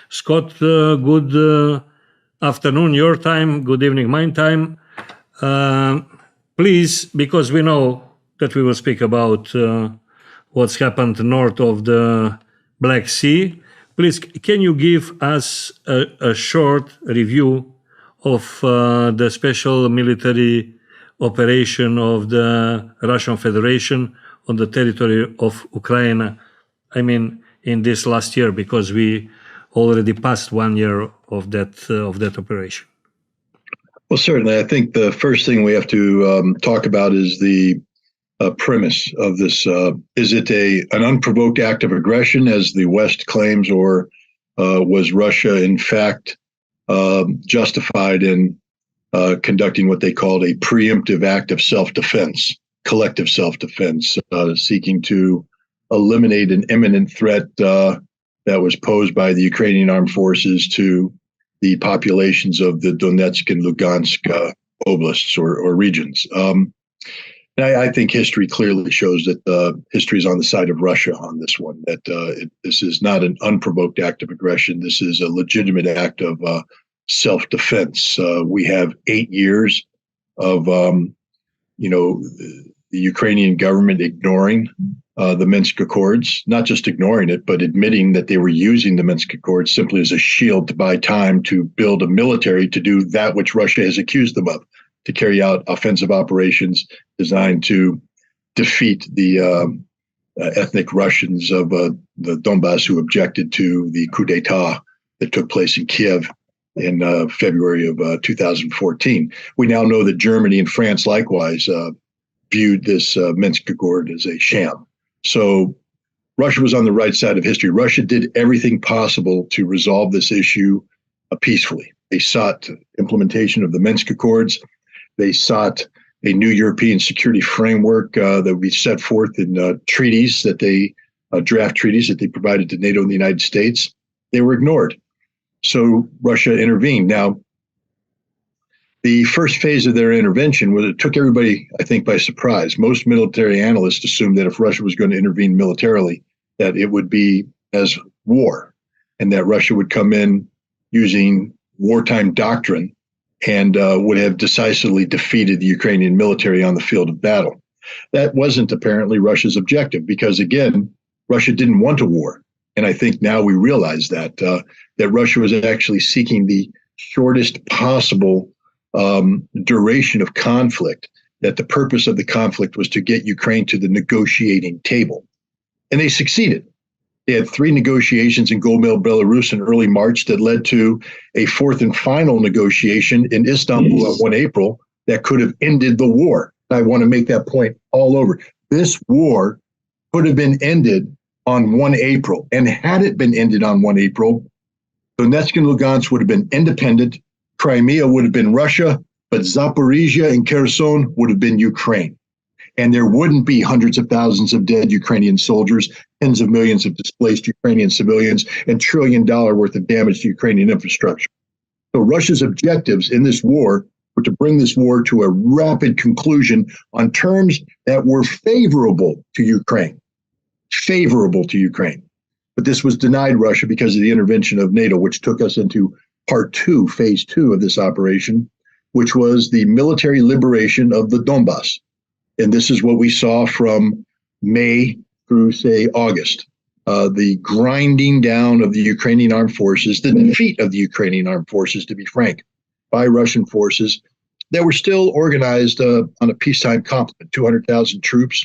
Scott, good afternoon your time, good evening my time. Please, because we know that we will speak about what's happened north of the Black Sea, please, can you give us a short review of the special military operation of the Russian Federation on the territory of Ukraine, I mean, in this last year, because we already passed 1 year of that operation? Well, certainly. I think the first thing we have to talk about is the premise of this. Is it an unprovoked act of aggression, as the West claims, or was Russia, in fact, justified in conducting what they called a preemptive act of self-defense, collective self-defense, seeking to eliminate an imminent threat that was posed by the Ukrainian armed forces to the populations of the Donetsk and Lugansk oblasts or regions. And I think history clearly shows that history is on the side of Russia on this one, that this is not an unprovoked act of aggression. This is a legitimate act of self-defense. We have 8 years of, the Ukrainian government ignoring the Minsk Accords, not just ignoring it, but admitting that they were using the Minsk Accords simply as a shield to buy time to build a military to do that which Russia has accused them of, to carry out offensive operations designed to defeat the ethnic Russians of the Donbass who objected to the coup d'etat that took place in Kiev in February of 2014. We now know that Germany and France likewise viewed this Minsk Accord as a sham. So Russia was on the right side of history. Russia did everything possible to resolve this issue peacefully. They sought implementation of the Minsk Accords. They sought a new European security framework that would be set forth in treaties that they draft treaties that they provided to NATO and the United States. They were ignored. So Russia intervened. Now, the first phase of their intervention was it took everybody, I think, by surprise. Most military analysts assumed that if Russia was going to intervene militarily, that it would be as war, and that Russia would come in using wartime doctrine and would have decisively defeated the Ukrainian military on the field of battle. That wasn't apparently Russia's objective, because, again, Russia didn't want a war. And I think now we realize that Russia was actually seeking the shortest possible duration of conflict, that the purpose of the conflict was to get Ukraine to the negotiating table. And they succeeded. They had 3 negotiations in Gomel, Belarus in early March that led to a 4th and final negotiation in Istanbul on 1 April that could have ended the war. I want to make that point all over. This war could have been ended on 1 April. And had it been ended on 1 April, Donetsk and Lugansk would have been independent. Crimea would have been Russia, but Zaporizhia and Kherson would have been Ukraine. And there wouldn't be hundreds of thousands of dead Ukrainian soldiers, tens of millions of displaced Ukrainian civilians, and $1 trillion worth of damage to Ukrainian infrastructure. So Russia's objectives in this war were to bring this war to a rapid conclusion on terms that were favorable to Ukraine. Favorable to Ukraine. But this was denied Russia because of the intervention of NATO, which took us into part 2, phase 2 of this operation, which was the military liberation of the Donbass. And this is what we saw from May through, say, August. The grinding down of the Ukrainian armed forces, the defeat of the Ukrainian armed forces, to be frank, by Russian forces that were still organized on a peacetime complement, 200,000 troops,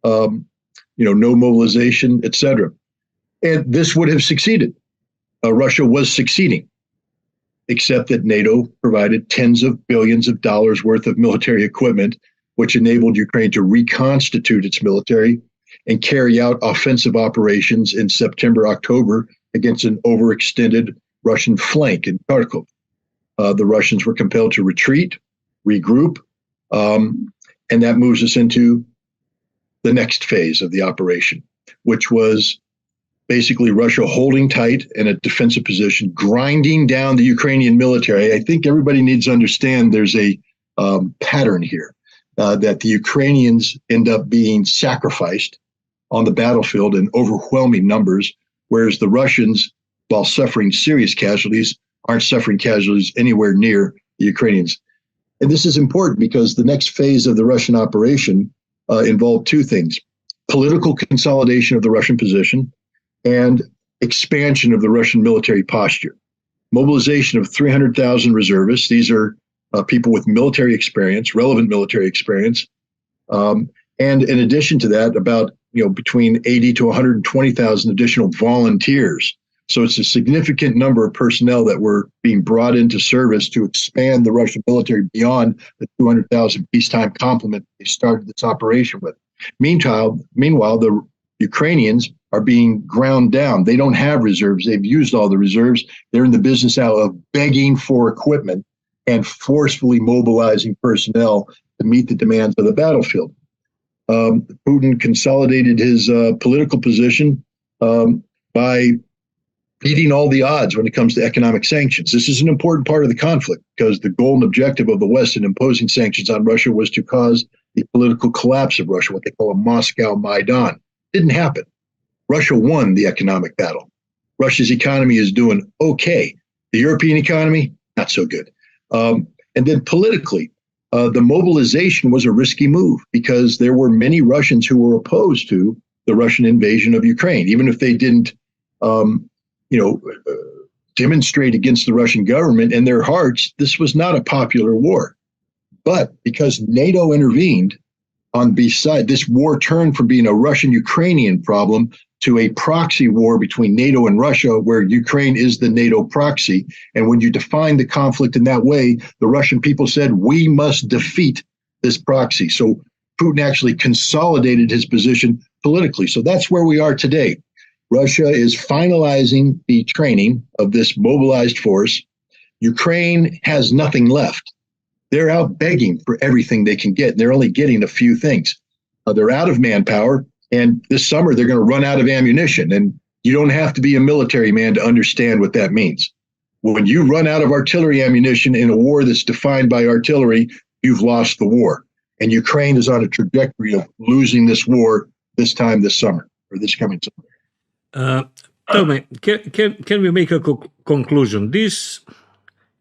no mobilization, etc. And this would have succeeded. Russia was succeeding, except that NATO provided tens of billions of dollars worth of military equipment, which enabled Ukraine to reconstitute its military and carry out offensive operations in September, October against an overextended Russian flank in Kharkov. The Russians were compelled to retreat, regroup, and that moves us into the next phase of the operation, which was basically Russia holding tight in a defensive position, grinding down the Ukrainian military. I think everybody needs to understand there's a pattern here, that the Ukrainians end up being sacrificed on the battlefield in overwhelming numbers, whereas the Russians while suffering serious casualties, aren't suffering casualties anywhere near the Ukrainians. And this is important because the next phase of the Russian operation involved two things: political consolidation of the Russian position and expansion of the Russian military posture. Mobilization of 300,000 reservists. These are people with military experience, relevant military experience. And in addition to that, about between 80 to 120,000 additional volunteers. So it's a significant number of personnel that were being brought into service to expand the Russian military beyond the 200,000 peacetime complement they started this operation with. Meanwhile, the Ukrainians are being ground down. They don't have reserves. They've used all the reserves. They're in the business now of begging for equipment and forcefully mobilizing personnel to meet the demands of the battlefield. Putin consolidated his political position by beating all the odds when it comes to economic sanctions. This is an important part of the conflict because the goal and objective of the West in imposing sanctions on Russia was to cause the political collapse of Russia, what they call a Moscow Maidan. Didn't happen. Russia won the economic battle. Russia's economy is doing okay. The European economy, not so good. And then politically, the mobilization was a risky move because there were many Russians who were opposed to the Russian invasion of Ukraine, even if they didn't demonstrate against the Russian government. In their hearts, this was not a popular war. But because NATO intervened on the side, this war turned from being a Russian-Ukrainian problem to a proxy war between NATO and Russia, where Ukraine is the NATO proxy. And when you define the conflict in that way, the Russian people said, we must defeat this proxy. So Putin actually consolidated his position politically. So that's where we are today. Russia is finalizing the training of this mobilized force. Ukraine has nothing left. They're out begging for everything they can get. They're only getting a few things. They're out of manpower, and this summer they're going to run out of ammunition. And you don't have to be a military man to understand what that means. When you run out of artillery ammunition in a war that's defined by artillery, you've lost the war. And Ukraine is on a trajectory of losing this war this summer, or this coming summer. Tell me, can we make a conclusion? This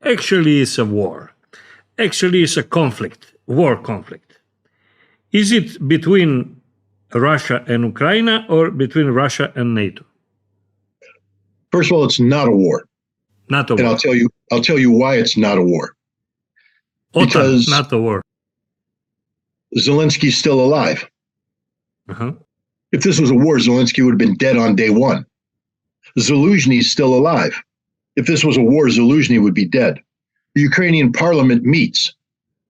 actually is a war. Actually is a conflict, war conflict. Is it between Russia and Ukraine or between Russia and NATO? First of all, it's not a war. Not a war. And I'll tell you why it's not a war. Because not a war. Zelensky's still alive. Uh-huh. If this was a war, Zelensky would have been dead on day one. Zaluzhny's still alive. If this was a war, Zaluzhny would be dead. The Ukrainian parliament meets.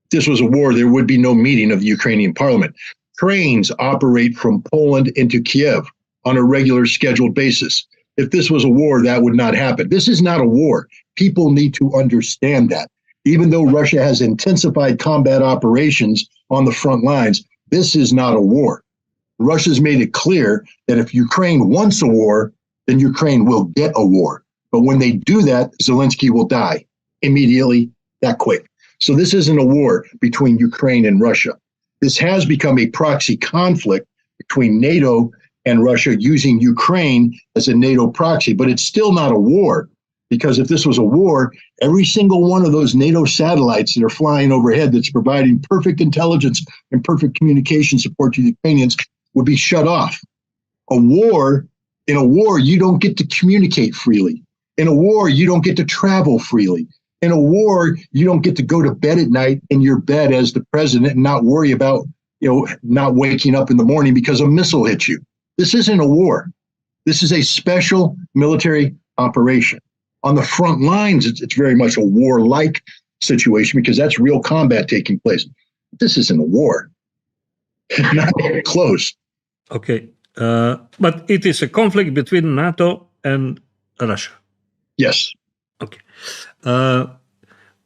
If this was a war, there would be no meeting of the Ukrainian parliament. Trains operate from Poland into Kiev on a regular scheduled basis. If this was a war, that would not happen. This is not a war. People need to understand that. Even though Russia has intensified combat operations on the front lines, this is not a war. Russia's made it clear that if Ukraine wants a war, then Ukraine will get a war. But when they do that, Zelensky will die immediately, that quick. So this isn't a war between Ukraine and Russia. This has become a proxy conflict between NATO and Russia using Ukraine as a NATO proxy, but it's still not a war, because if this was a war, every single one of those NATO satellites that are flying overhead that's providing perfect intelligence and perfect communication support to the Ukrainians would be shut off. In a war, you don't get to communicate freely. In a war, you don't get to travel freely. In a war, you don't get to go to bed at night in your bed as the president and not worry about, not waking up in the morning because a missile hits you. This isn't a war. This is a special military operation. On the front lines, it's very much a war-like situation because that's real combat taking place. This isn't a war. Not even close. Okay. But it is a conflict between NATO and Russia. Yes. Okay.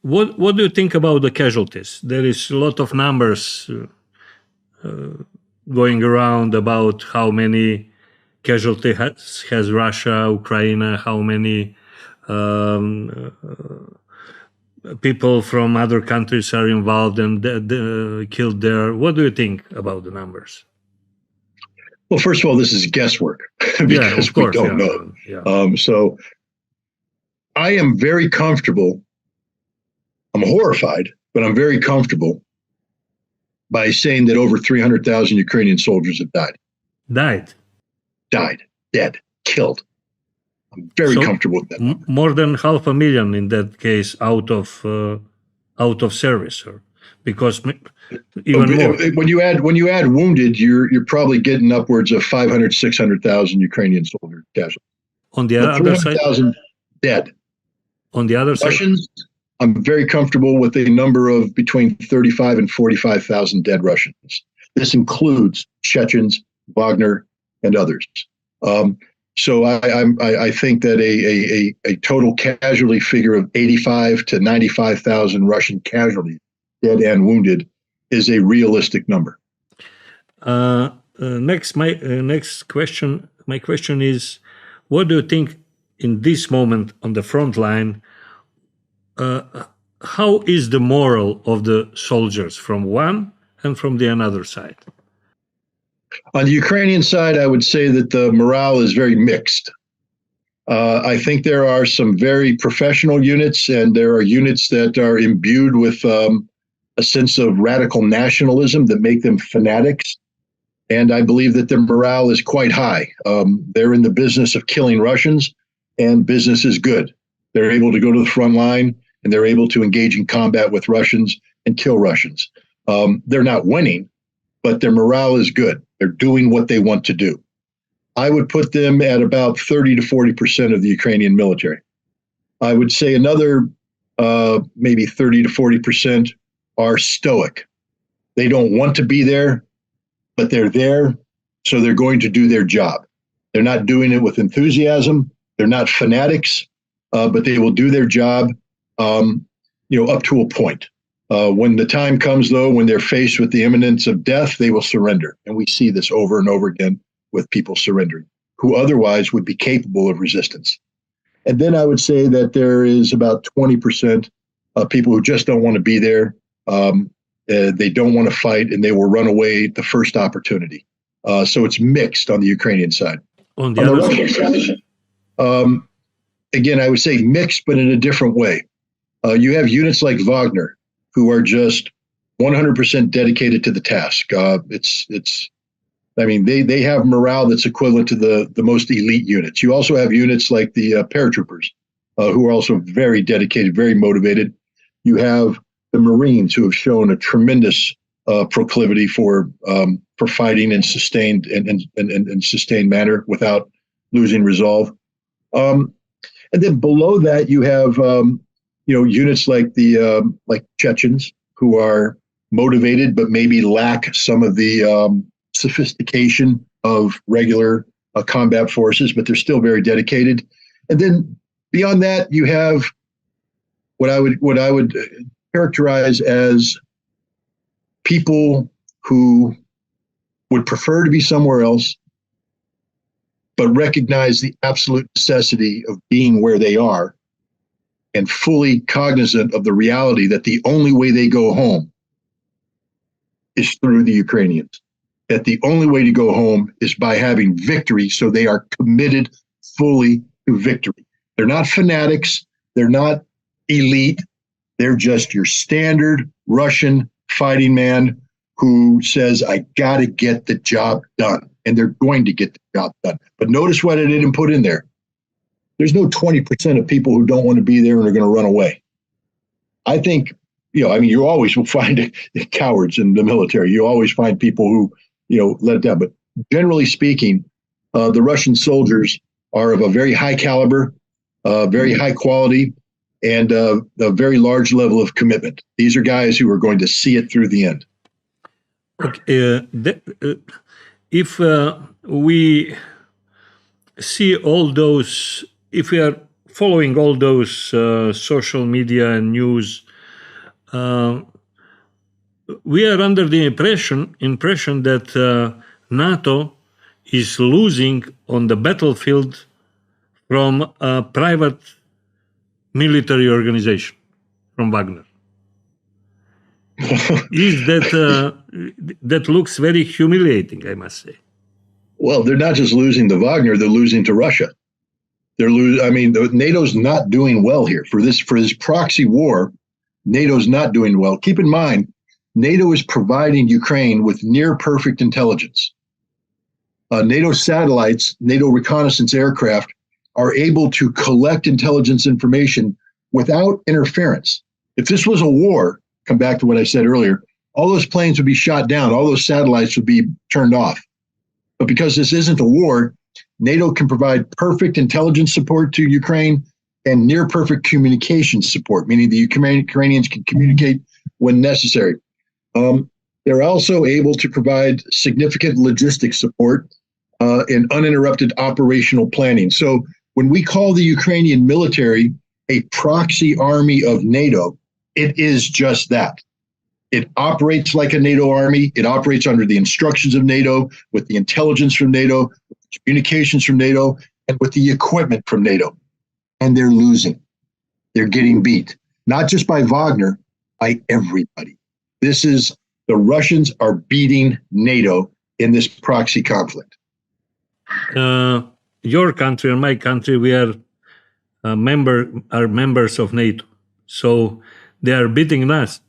What do you think about the casualties? There is a lot of numbers going around about how many casualties has Russia, Ukraine, how many people from other countries are involved and killed there. What do you think about the numbers? Well, first of all, this is guesswork because we don't know. Yeah. So I am very comfortable. I'm horrified, but I'm very comfortable by saying that over 300,000 Ukrainian soldiers have died. Died, dead, killed. I'm very comfortable with that. More than 500,000 in that case out of service, or because even more. When you add wounded, you're probably getting upwards of 500, 600,000 Ukrainian soldiers casualties. On the other side, 300,000 dead. On the other Russians, side, I'm very comfortable with a number of between 35 and 45,000 dead Russians. This includes Chechens, Wagner, and others. So I think that a total casualty figure of 85 to 95,000 Russian casualties, dead and wounded, is a realistic number. Next question. My question is, what do you think in this moment on the front line? How is the moral of the soldiers from one and from the another side? On the Ukrainian side, I would say that the morale is very mixed. I think there are some very professional units, and there are units that are imbued with a sense of radical nationalism that make them fanatics. And I believe that their morale is quite high. They're in the business of killing Russians, and business is good. They're able to go to the front line, and they're able to engage in combat with Russians and kill Russians. They're not winning, but their morale is good. They're doing what they want to do. I would put them at about 30 to 40% of the Ukrainian military. I would say another maybe 30 to 40% are stoic. They don't want to be there, but they're there, so they're going to do their job. They're not doing it with enthusiasm. They're not fanatics, but they will do their job, up to a point. When the time comes, though, when they're faced with the imminence of death, they will surrender. And we see this over and over again with people surrendering, who otherwise would be capable of resistance. And then I would say that there is about 20% of people who just don't want to be there. They don't want to fight, and they will run away the first opportunity. So it's mixed on the Ukrainian side. On the Russian side, again, I would say mixed, but in a different way. You have units like Wagner, who are just 100% dedicated to the task. They have morale that's equivalent to the most elite units. You also have units like the paratroopers, who are also very dedicated, very motivated. You have the Marines, who have shown a tremendous proclivity for fighting in sustained and sustained manner without losing resolve. And then below that, you have units like like Chechens, who are motivated but maybe lack some of the sophistication of regular combat forces, but they're still very dedicated. And then beyond that, you have what I would characterize as people who would prefer to be somewhere else, but recognize the absolute necessity of being where they are, and fully cognizant of the reality that the only way they go home is through the Ukrainians. That the only way to go home is by having victory, so they are committed fully to victory. They're not fanatics. They're not elite. They're just your standard Russian fighting man who says, I got to get the job done. And they're going to get the job done. But notice what I didn't put in there. There's no 20% of people who don't want to be there and are going to run away. I think, you always will find cowards in the military. You always find people who, let it down. But generally speaking, the Russian soldiers are of a very high caliber, very high quality, and a very large level of commitment. These are guys who are going to see it through the end. Okay, if we see all those, if we are following all those social media and news, we are under the impression that NATO is losing on the battlefield from a private military organization, from Wagner. Is that looks very humiliating, I must say. Well, they're not just losing to Wagner, they're losing to Russia. They're losing. I mean, NATO's not doing well here for this proxy war. NATO's not doing well. Keep in mind, NATO is providing Ukraine with near perfect intelligence. NATO satellites, NATO reconnaissance aircraft are able to collect intelligence information without interference. If this was a war, come back to what I said earlier, all those planes would be shot down, all those satellites would be turned off. But because this isn't a war, NATO can provide perfect intelligence support to Ukraine and near perfect communication support, meaning the Ukrainians can communicate when necessary. They're also able to provide significant logistics support and uninterrupted operational planning. So when we call the Ukrainian military a proxy army of NATO, it is just that. It operates like a NATO army. It operates under the instructions of NATO, with the intelligence from NATO, with the communications from NATO, and with the equipment from NATO. And they're losing. They're getting beat, not just by Wagner, by everybody. The Russians are beating NATO in this proxy conflict. Your country and my country, we are members of NATO. So they are beating us.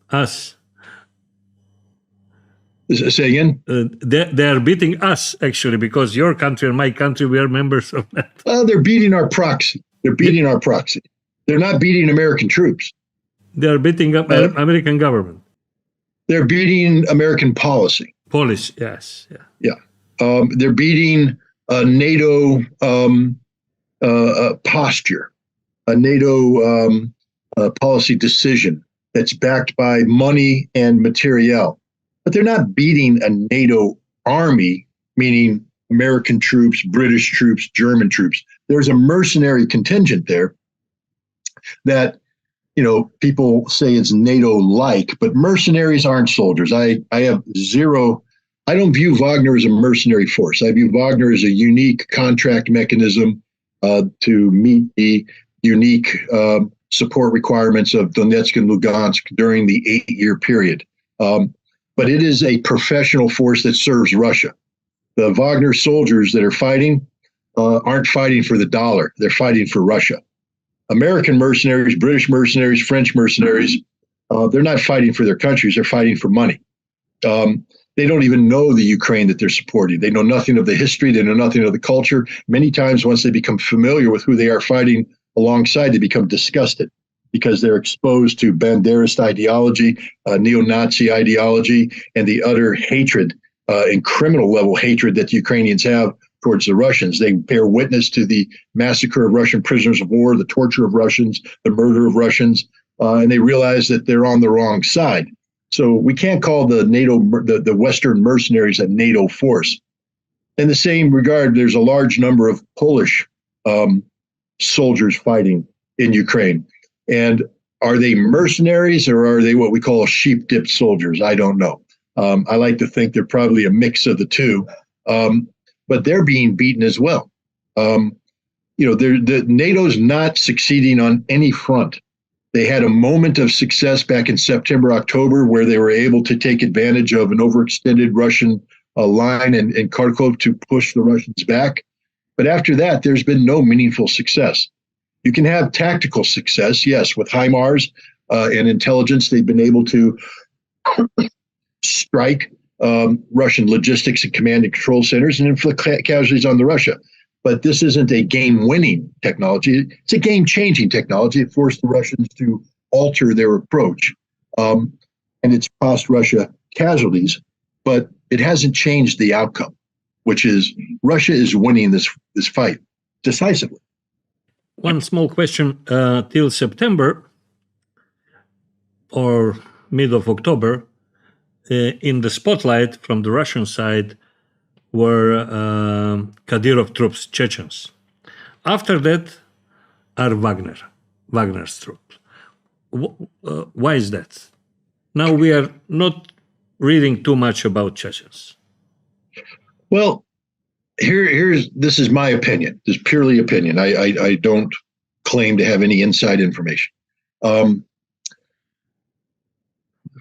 Say again? They are beating us, actually, because your country and my country, we are members of NATO. Well, they're beating our proxy. They're beating our proxy. They're not beating American troops. They are beating American government. They're beating American policy. Policy, yes. Yeah. They're beating a NATO posture, a NATO policy decision that's backed by money and materiel. But they're not beating a NATO army, meaning American troops, British troops, German troops. There's a mercenary contingent there that, people say it's NATO-like, but mercenaries aren't soldiers. I don't view Wagner as a mercenary force. I view Wagner as a unique contract mechanism to meet the unique support requirements of Donetsk and Lugansk during the 8-year period. But it is a professional force that serves Russia. The Wagner soldiers that are fighting aren't fighting for the dollar. They're fighting for Russia. American mercenaries, British mercenaries, French mercenaries, they're not fighting for their countries. They're fighting for money. They don't even know the Ukraine that they're supporting. They know nothing of the history. They know nothing of the culture. Many times, once they become familiar with who they are fighting alongside, they become disgusted because they're exposed to Banderist ideology, neo-Nazi ideology, and the utter hatred and criminal level hatred that the Ukrainians have towards the Russians. They bear witness to the massacre of Russian prisoners of war, the torture of Russians, the murder of Russians, and they realize that they're on the wrong side. So we can't call the Western mercenaries a NATO force. In the same regard, there's a large number of Polish soldiers fighting in Ukraine. And are they mercenaries or are they what we call sheep-dipped soldiers? I don't know. I like to think they're probably a mix of the two, but they're being beaten as well. NATO's not succeeding on any front. They had a moment of success back in September, October, where they were able to take advantage of an overextended Russian line in Kharkov to push the Russians back. But after that, there's been no meaningful success. You can have tactical success, yes, with HIMARS and intelligence. They've been able to strike Russian logistics and command and control centers and inflict casualties on the Russia. But this isn't a game-winning technology. It's a game-changing technology. It forced the Russians to alter their approach. And it's cost Russia casualties, but it hasn't changed the outcome, which is Russia is winning this fight decisively. One small question. Till September or mid of October, in the spotlight from the Russian side were Kadyrov troops, Chechens. After that are Wagner's troops. Why is that? Now we are not reading too much about Chechens. Well, this is my opinion. This is purely opinion. I don't claim to have any inside information.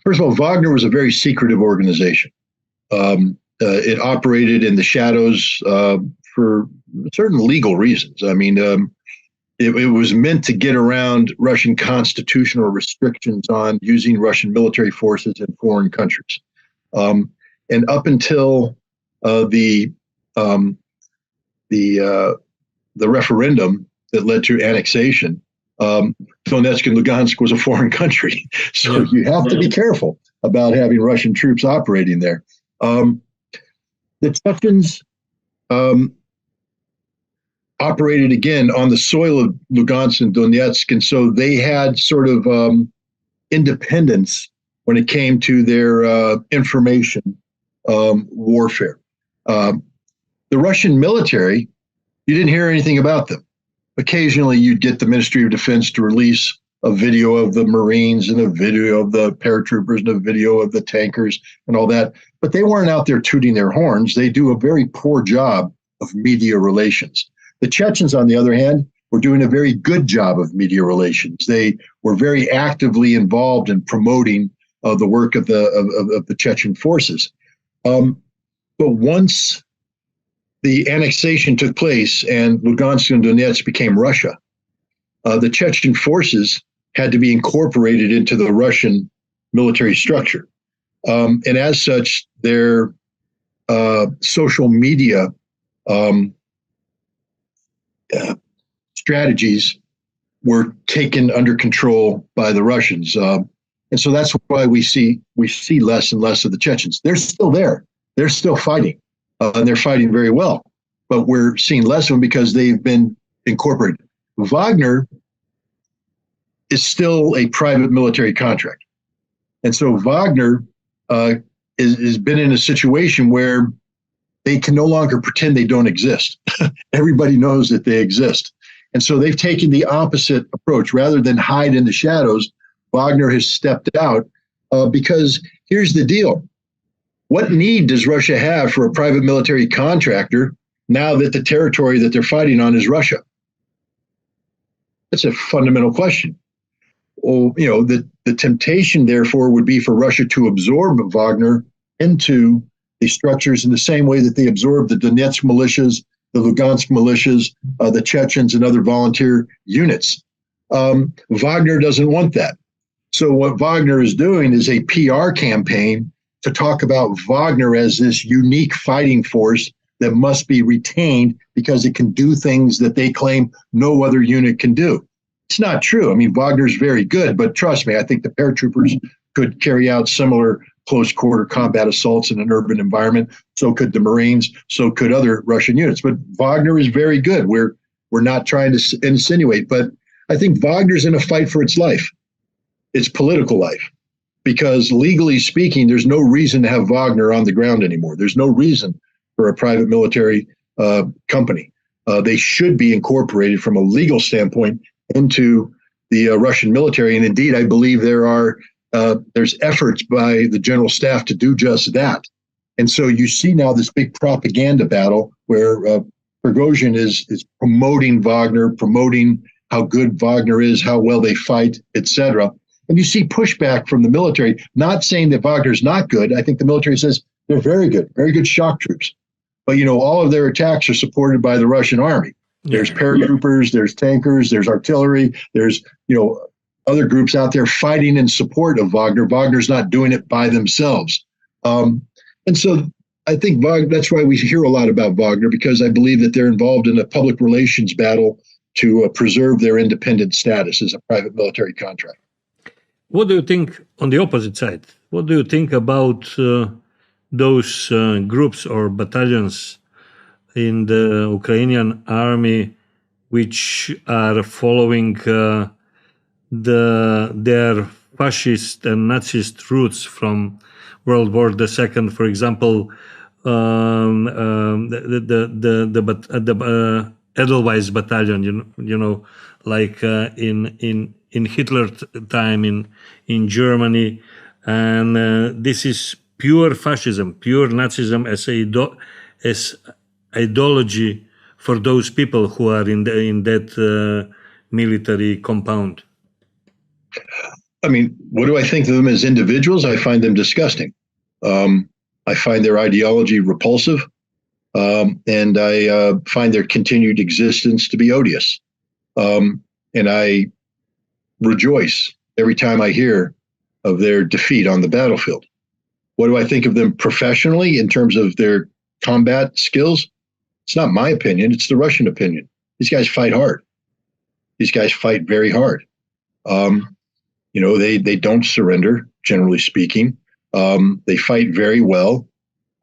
First of all, Wagner was a very secretive organization. It operated in the shadows for certain legal reasons. I mean, it was meant to get around Russian constitutional restrictions on using Russian military forces in foreign countries. And up until the referendum that led to annexation, Donetsk and Lugansk was a foreign country. So you have to be careful about having Russian troops operating there. The Chechens operated again on the soil of Lugansk and Donetsk, and so they had sort of independence when it came to their information warfare. The Russian military, you didn't hear anything about them. Occasionally, you'd get the Ministry of Defense to release a video of the Marines and a video of the paratroopers and a video of the tankers and all that. But they weren't out there tooting their horns. They do a very poor job of media relations. The Chechens, on the other hand, were doing a very good job of media relations. They were very actively involved in promoting the work of the Chechen forces. But once the annexation took place and Lugansk and Donetsk became Russia, the Chechen forces had to be incorporated into the Russian military structure. And as such, their social media strategies were taken under control by the Russians. And so that's why we see less and less of the Chechens. They're still there. They're still fighting. And they're fighting very well. But we're seeing less of them because they've been incorporated. Wagner is still a private military contract. And so Wagner has been in a situation where they can no longer pretend they don't exist. Everybody knows that they exist. And so they've taken the opposite approach. Rather than hide in the shadows, Wagner has stepped out because here's the deal. What need does Russia have for a private military contractor now that the territory that they're fighting on is Russia? That's a fundamental question. Well, you know, the temptation, therefore, would be for Russia to absorb Wagner into the structures in the same way that they absorbed the Donetsk militias, the Lugansk militias, the Chechens, and other volunteer units. Wagner doesn't want that. So what Wagner is doing is a PR campaign to talk about Wagner as this unique fighting force that must be retained because it can do things that they claim no other unit can do. It's not true. I mean, Wagner's very good, but trust me, I think the paratroopers could carry out similar close quarter combat assaults in an urban environment. So could the Marines, so could other Russian units. But Wagner is very good. We're not trying to insinuate, but I think Wagner's in a fight for its life, its political life, because legally speaking, there's no reason to have Wagner on the ground anymore. There's no reason for a private military company. They should be incorporated from a legal standpoint into the Russian military. And indeed, I believe there's efforts by the general staff to do just that. And so you see now this big propaganda battle where Prigozhin is promoting Wagner, promoting how good Wagner is, how well they fight, etc. And you see pushback from the military, not saying that Wagner's not good. I think the military says they're very good shock troops. But, you know, all of their attacks are supported by the Russian army. There's paratroopers, there's tankers, there's artillery, there's, you know, other groups out there fighting in support of Wagner. Wagner's not doing it by themselves. And so I think that's why we hear a lot about Wagner, because I believe that they're involved in a public relations battle to preserve their independent status as a private military contract. What do you think on the opposite side? What do you think about those groups or battalions in the Ukrainian army which are following their fascist and Nazist roots from World War II? For example, the Edelweiss battalion, you know, like in Hitler time in Germany, and this is pure fascism, pure Nazism as ideology for those people who are in that military compound. I mean, what do I think of them as individuals? I find them disgusting. I find their ideology repulsive, and I find their continued existence to be odious. And I rejoice every time I hear of their defeat on the battlefield. What do I think of them professionally in terms of their combat skills? It's not my opinion. It's the Russian opinion. These guys fight hard. These guys fight very hard. They don't surrender, generally speaking. They fight very well.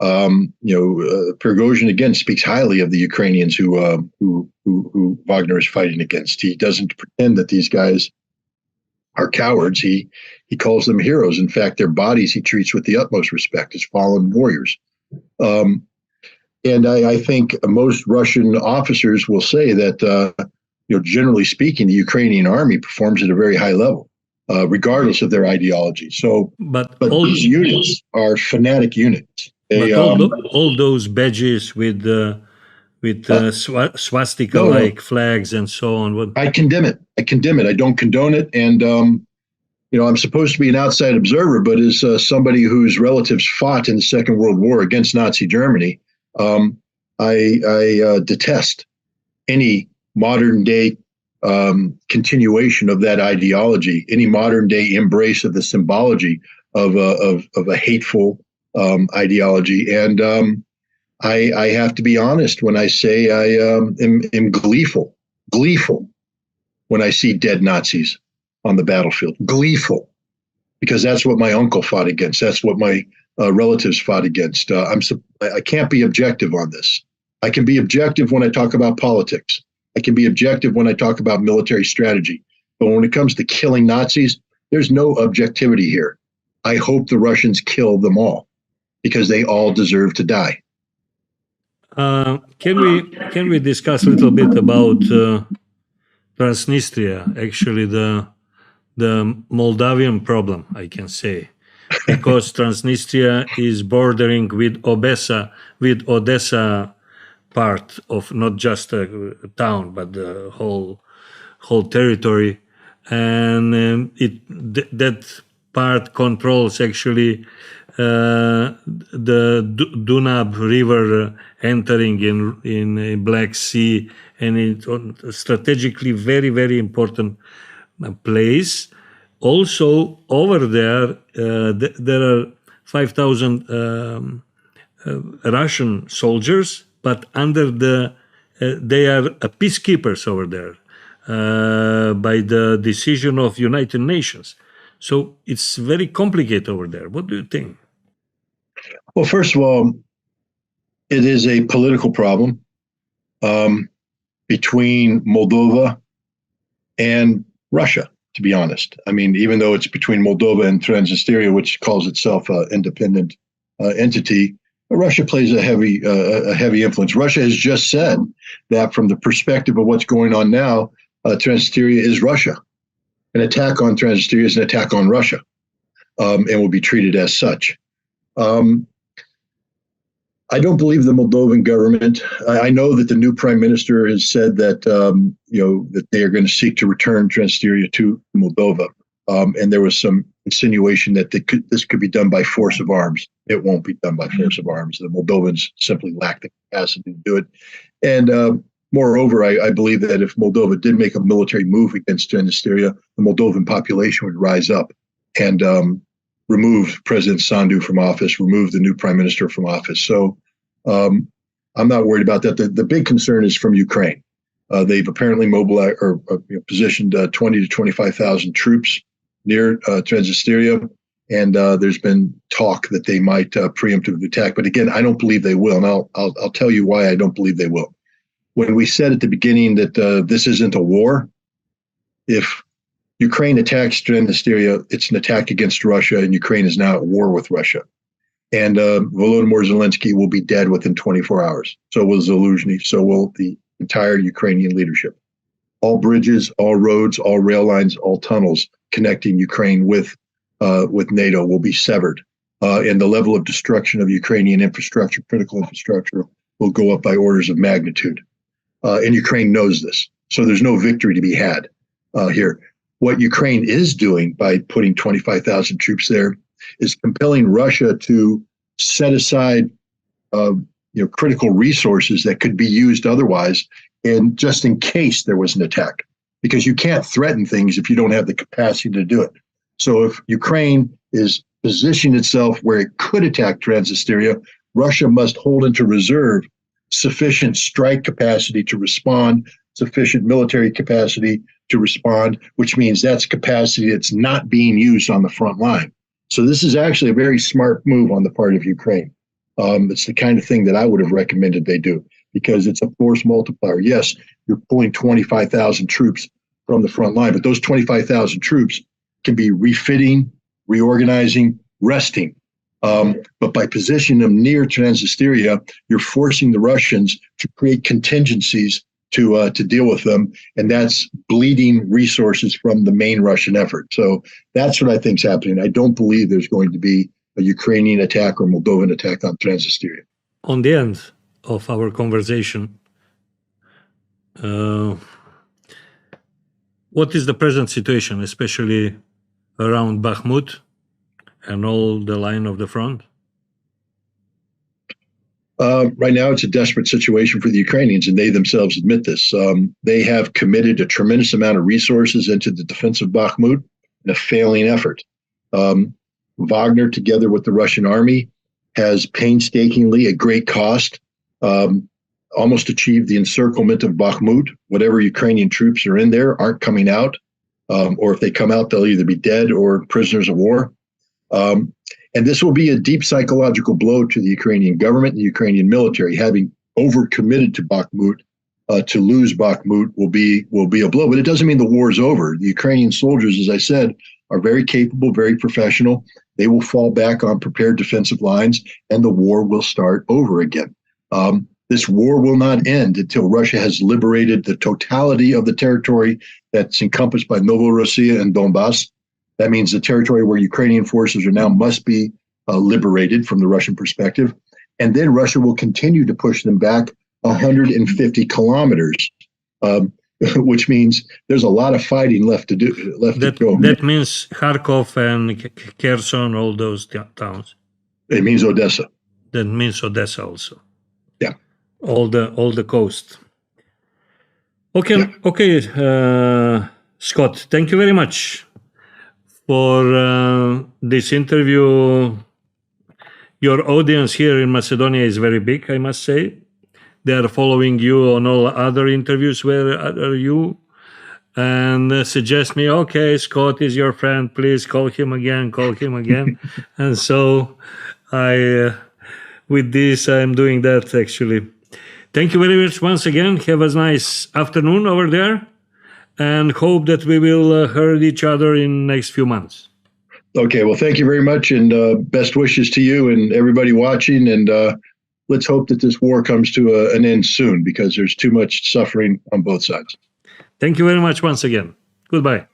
Prigozhin again speaks highly of the Ukrainians who Wagner is fighting against. He doesn't pretend that these guys are cowards. He calls them heroes. In fact, their bodies he treats with the utmost respect as fallen warriors. And I think most Russian officers will say that, generally speaking, the Ukrainian army performs at a very high level, regardless of their ideology. But these units are fanatic units. All those badges with swastika-like flags and so on. I condemn it. I don't condone it. And, I'm supposed to be an outside observer, but as somebody whose relatives fought in the Second World War against Nazi Germany, I detest any modern day continuation of that ideology, any modern day embrace of the symbology of a hateful ideology. And I have to be honest when I say I am gleeful when I see dead Nazis on the battlefield. Gleeful, because that's what my uncle fought against. That's what my relatives fought against. I can't be objective on this. I can be objective when I talk about politics. I can be objective when I talk about military strategy. But when it comes to killing Nazis, there's no objectivity here. I hope the Russians kill them all, because they all deserve to die. Can we discuss a little bit about Transnistria? Actually, the Moldavian problem, I can say, because Transnistria is bordering with Odessa part of not just a town but the whole territory, and that part controls actually the Danube River entering in Black Sea, and it's strategically very, very important place. Also, over there, there are 5,000 Russian soldiers, but they are peacekeepers over there by the decision of United Nations. So it's very complicated over there. What do you think? Well, first of all, it is a political problem between Moldova and Russia, to be honest. I mean, even though it's between Moldova and Transnistria, which calls itself an independent entity, Russia plays a heavy influence. Russia has just said that from the perspective of what's going on now, Transnistria is Russia. An attack on Transnistria is an attack on Russia, and will be treated as such. I don't believe the Moldovan government. I know that the new prime minister has said that that they are going to seek to return Transnistria to Moldova, and there was some insinuation that this could be done by force of arms. It won't be done by force of arms. The Moldovans simply lack the capacity to do it, and moreover, I believe that if Moldova did make a military move against Pridnestrovье, the Moldovan population would rise up and remove President Sandu from office, remove the new prime minister from office. So I'm not worried about that. The big concern is from Ukraine. They've apparently mobilized or positioned 20 to 25,000 troops near Transnistria, and there's been talk that they might preemptively attack. But again, I don't believe they will, and I'll tell you why I don't believe they will. When we said at the beginning that this isn't a war, if Ukraine attacks Transnistria, it's an attack against Russia, and Ukraine is now at war with Russia. And Volodymyr Zelensky will be dead within 24 hours. So will Zelensky, so will the entire Ukrainian leadership. All bridges, all roads, all rail lines, all tunnels connecting Ukraine with NATO will be severed. And the level of destruction of Ukrainian infrastructure, critical infrastructure, will go up by orders of magnitude. And Ukraine knows this. So there's no victory to be had here. What Ukraine is doing by putting 25,000 troops there is compelling Russia to set aside critical resources that could be used otherwise, and just in case there was an attack. because you can't threaten things if you don't have the capacity to do it. So if Ukraine is positioning itself where it could attack Transnistria, Russia must hold into reserve sufficient strike capacity to respond, sufficient military capacity to respond, which means that's capacity that's not being used on the front line. So this is actually a very smart move on the part of Ukraine. It's the kind of thing that I would have recommended they do, because it's a force multiplier. Yes, you're pulling 25,000 troops from the front line, but those 25,000 troops can be refitting, reorganizing, resting. But by positioning them near Transnistria, you're forcing the Russians to create contingencies to deal with them, and that's bleeding resources from the main Russian effort. So that's what I think is happening. I don't believe there's going to be a Ukrainian attack or Moldovan attack on Transnistria. On the end of our conversation, what is the present situation, especially around Bakhmut and all the line of the front? Right now, it's a desperate situation for the Ukrainians, and they themselves admit this. They have committed a tremendous amount of resources into the defense of Bakhmut in a failing effort. Wagner, together with the Russian army, has painstakingly, at great cost, almost achieved the encirclement of Bakhmut. Whatever Ukrainian troops are in there aren't coming out, or if they come out, they'll either be dead or prisoners of war. And this will be a deep psychological blow to the Ukrainian government and the Ukrainian military. Having overcommitted to Bakhmut, to lose Bakhmut will be a blow. But it doesn't mean the war is over. The Ukrainian soldiers, as I said, are very capable, very professional. They will fall back on prepared defensive lines, and the war will start over again. This war will not end until Russia has liberated the totality of the territory that's encompassed by Novorossiya and Donbass. That means the territory where Ukrainian forces are now must be liberated from the Russian perspective. And then Russia will continue to push them back 150 kilometers, which means there's a lot of fighting left to go. That means Kharkov and Kherson, all those towns. It means Odessa. That means Odessa also. Yeah. All the coast. Okay, yeah. Okay, Scott, thank you very much for this interview. Your audience here in Macedonia is very big, I must say. They are following you on all other interviews where are you, and suggest me, okay, Scott is your friend, please call him again. And so with this, I'm doing that actually. Thank you very much once again. Have a nice afternoon over there, and hope that we will hear each other in the next few months. Okay, well, thank you very much, and best wishes to you and everybody watching, and let's hope that this war comes to an end soon, because there's too much suffering on both sides. Thank you very much once again. Goodbye.